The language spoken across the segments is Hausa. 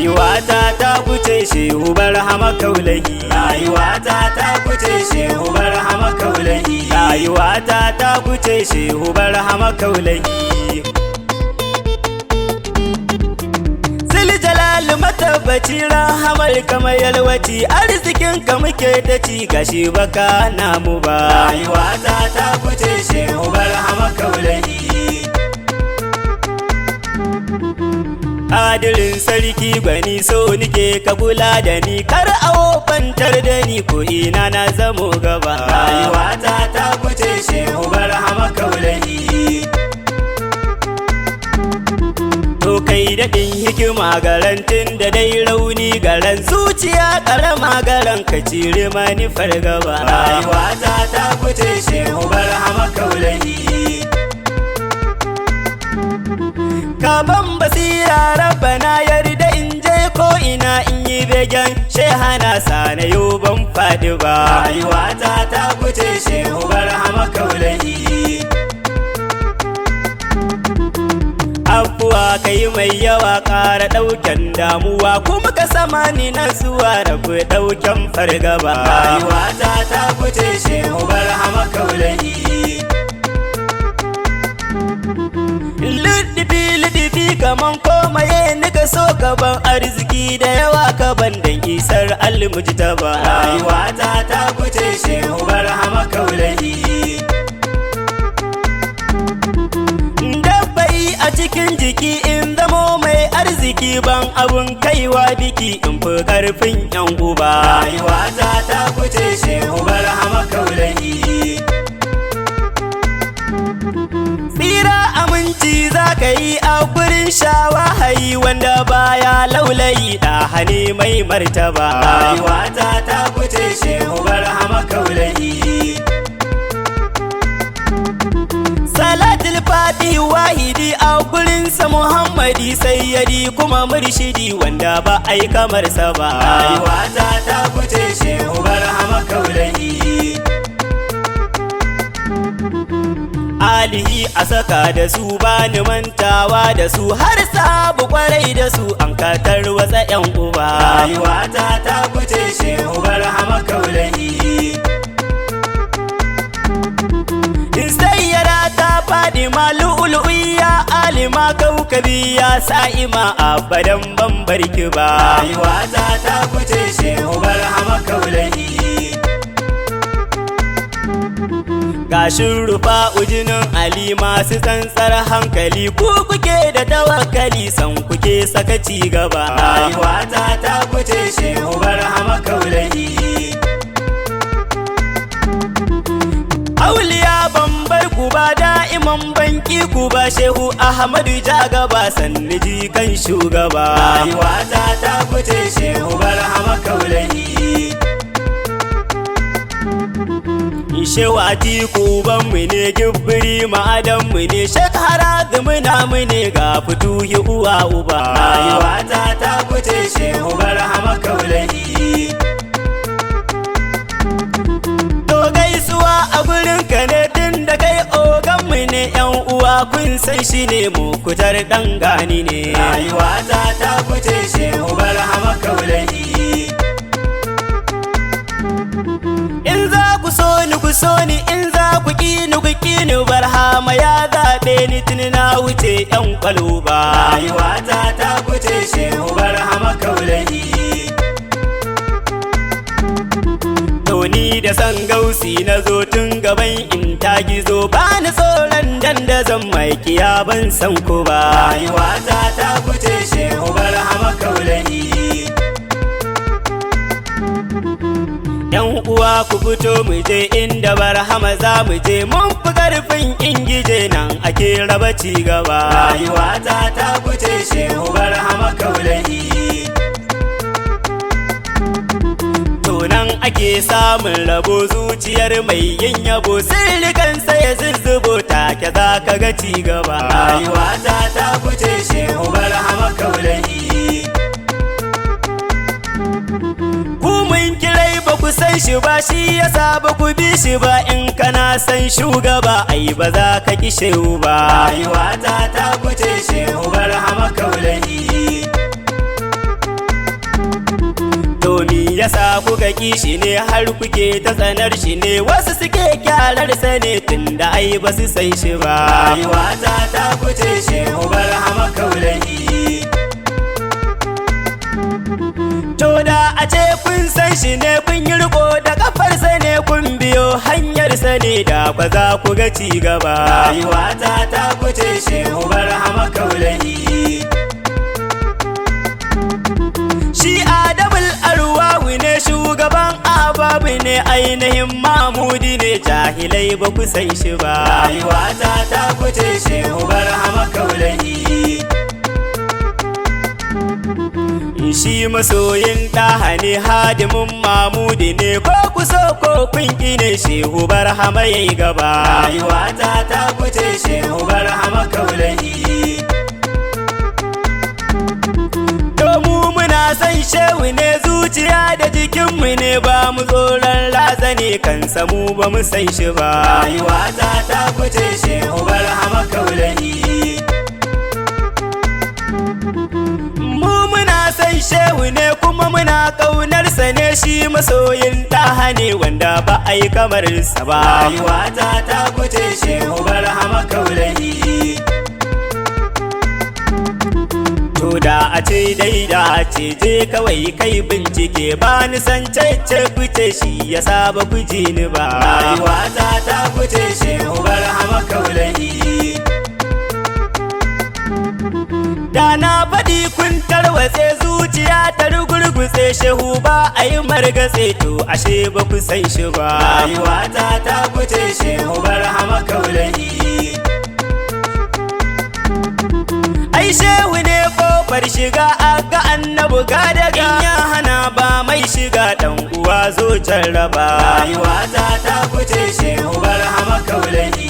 Rayuwata ta kuce shehu barhama kaulahi. Rayuwata ta kuce shehu barhama kaulahi. Rayuwata ta kuce shehu barhama kaulahi. Jalal matabbaci rahamar kamar yalwaci arzikin ka muke ta ci gashi baka namu ba. Rayuwata ta kuce shehu barhama kaulahi. Adirin sarki gwani so nike ka kula da ni kar a wofantar da ni ko ina na zamo gaba. Rayuwata ta kuce shehu barhama kaulahi. To kai daɗin hikima garantin da dai rauni garan zuciya ƙarama garan ka cire mani fargaba. Rayuwata ta kuce shehu barhama kaulahi. Kaban basira rabbana yarda in je ko ina in yi begen shehana sana yau ban faɗi ba. Rayuwata ta kuce shehu barhama kaulahi. Abuwa kai mai yawa ƙara ɗauken damuwa kuma ka sama ni na zuwa rabu ɗauken fargaba. Rayuwata ta kuce shehu barhama kaulahi. Liddifi kaman komaye nika so gaban arziki da yawa kaban dan isar almujtaba. Rayuwata ta kuce shehu barhama kaulahi. A cikin jiki in zamo mai arziki ban abun kaiwa biki in fi karfin yan uba. Rayuwata ta kuce shehu barhama kaulahi. Tsira aminci za ka yi a gurin shawahayi wanda baya laulayi da hane mai martaba. Rayuwata ta kuce shehu barhama kaulahi. Salatul Fati wahidi a gurinsa Muhammadi sayyadi kuma murshidi wanda ba ai kamar sa ba. Rayuwata ta kuce shehu barhama kaulahi. Alihi a saka da su bani mantawa da su har sabu kwarai da su an katar watsa yan uba. Rayuwata ta kuce shehu barhama kaulahi. Fadima lu'lu'iyya alima kaukabiya sa'ima abadan ban barki ba. Rayuwata ta kuce shehu barhama kaulahi. Gashin rufa ujinin ali masu tsantsar hankali ku kuke da tawakkali san kuke saka ci gaba. Rayuwata ta kuce shehu barhama kaulahi. Auliya ban bar ku ba da'iman banki ku ba shehu Ahmadu jagaba sanni jikan shugaba. Rayuwata ta kuce shehu barhama kaulahi. Shehu Atiku banmu ne gibbiri ma'adanmu ne shekara zumuna mu ne ga fituhi uwa uba. Rayuwata ta kuce shehu barhama kaulahi. A gurin ka ne tun da kai oganmu ne yan uwa kun san shi ne mu kutar dan gani ne. Rayuwata ta kuce shehu barhama kaulahi. In za ku so ni in za ku ki ni barhama ya zaɓe ni tun na wuce yan kwalba. Rayuwata ta kuce shehu barhama kaulahi. Ni da san gausi na zo tun gaban in ta gizo ba ni tsoron dandazon mai kiya ban san ku ba. Rayuwata ta kuce shehu barhama kaulahi. Yan uwa ku fito mu je inda barhama za mu je mun fi karfin ingije nan ake raba ci gaba. Rayuwata ta kuce shehu barhama kaulahi. Nan ake samun rabo zuciyar mai yin yabo sirrikansa ya zuzzubo take za ka ga ci gaba. Rayuwata ta kuce shehu barhama kaulahi. Ku mun kirai ba ku san shi ba shi yasa ba ku bi shi ba in kana san shugaba ai ba za ka ki shehu ba. Rayuwata ta kuce shehu barhama kaulahi. yasa kuka ki shi ne har kuke ta tsanar shi ne, wasu suke kyarar sa ne tunda ai ba su san shi ba. Rayuwata ta kuce shehu barhama kaulahi. To da a ce kun san shi ne kun yi riko da kafarsa ne kun biyo hanyarsa ne da ba za ku ga ci gaba. Rayuwata ta kuce shehu barhama kaulahi. Shi adabul arwahu ne shugaban ababu ne ainihin mamudi ne jahilai ba ku san shi ba. Rayuwata ta kuce shehu barhama kaulahi. Shi masoyin ɗaha ne hadimin mamudi ne ko ku so ko kun ƙi ne shehu barhama yayi gaba. Rayuwata ta kuce shehu barhama kaulahi. Muna san shehu ne zuciya da jikinmu ne ba mu tsoron razane kansa mu ba mu san shi ba. Rayuwata ta kuce shehu barhama kaulahi. Mu muna san shehu ne kuma muna ƙaunarsa ne shi masoyin ɗaha ne wanda ba a yi kamarsa ba. Rayuwata ta kuce shehu barhama kaulahi. To da a ce dai da a ce je kawai kai bincike ba ni san cece kuce shi ya saba ku ji ni ba. Rayuwata ta kuce shehu barhama kaulahi. Da na faɗi kun tarwatse zuciya ta rugurgutse shehu ba a yi margatse to ashe ba ku san shi ba. Rayuwata ta kuce shehu barhama kaulahi. Ai shehu ne kofar shiga a ga annabu ga daga in ya hana ba mai shiga dan uwa zo jarraba. Rayuwata ta kuce shehu barhama kaulahi.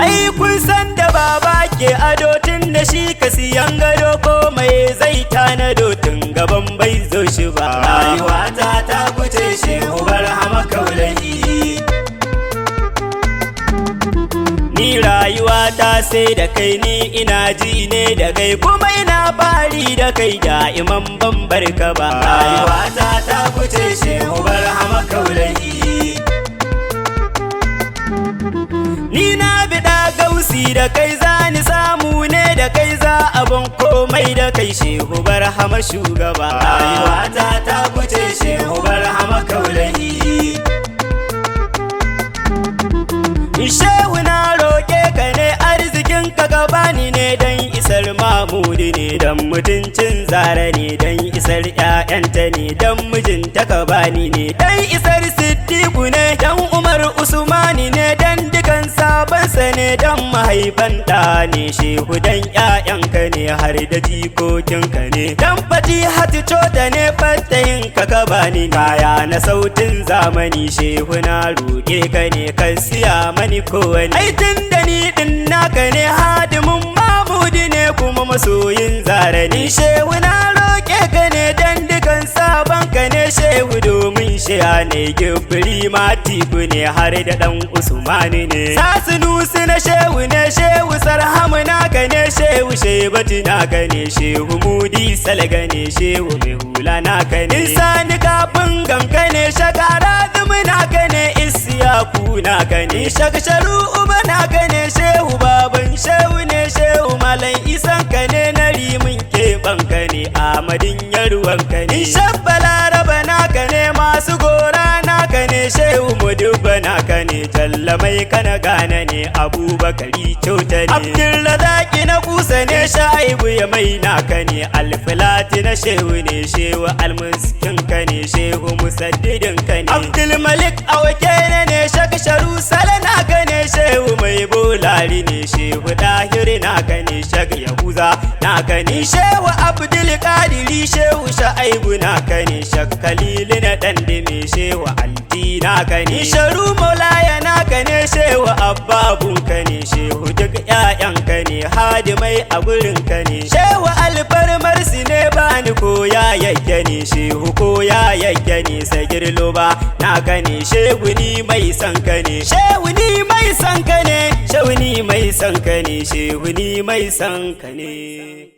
Ai kun san da baba ke ado tun da shi ka siyan gado ko mai zai tanado tun gaban bai zo shi ba. Rayuwata ta kuce shehu barhama kaulahi. Ni rayuwata sai da kai ni ina ji ne da kai kuma ina bari da kai da'iman ban barka ba. Rayuwata ta kuce shehu barhama kaulahi. Ni na biɗa gausi da kai za ni samu ne da kai za abin komai da kai shehu barhama shugaba. Rayuwata ta kuce shehu barhama kaulahi. Shehu na roƙe ka ne arzikin ka gabani ne dan isar mamudi ne dan mutuncin zara ne dan isar ƴaƴanta ne dan mijinta ka bani ne dan isar siddiqu ne dan umar usmani ne dan dukan sabansa ne dan mahaifan ɗa ne shehu dan ƴaƴanka ne har da jikokinka ne dan fatihatu cota ne fatahin ka ka bani kaya na sautin zamani shehu na roƙe ka ne ka siya mani kowane ai tun da ni din naka ne hadimin mamudi ne kuma masoyin zara ni shehu na roƙe ka ne dan dukan sabon ka ne shehu domin shiya ne gibiri matiku ne har da dan usmani ne sasinusi na shehu ne shehu sarhamu naka ne shehu shebatu naka ne shehu mudi salga ne shehu mai hula naka ne sani kafin ganka ne shakara zumu naka ne isiyaku naka ne shaksharu uba naka ne shehu baban shehu ne shehu malam isan ka ne na rimin keɓan ka ne amadin yarwan ka ne shabbala raba naka ne masu gora naka ne shehu mudubba naka ne talla mai kana gana ne abubakari kyauta ne abdulrazaki na kusa ne shaibu ya mai naka ne alfilati na shehu ne shehu almuskin ka ne shehu musaddidin ka ne abdulmalik awake ne shaksharu sala naka ne shehu mai bolari ne shehu dahiri naka ne shag yahuza naka ne shehu abdul qadiri shehu shaibu naka ne shak kalili na dandime shehu alti naka ne sharu maulaya naka ne shehu abbabun ka ne shehu duk ƴaƴan ka ne hadimai a gurin ka ne shehu alfarmar su ne bani ko ya yayya ne shehu ko ya yayya ne sagir loba naka ne shehu ni mai san ka ne shehu ni mai san ka ne shehu ni mai san ka ne shehu ni mai san ka ne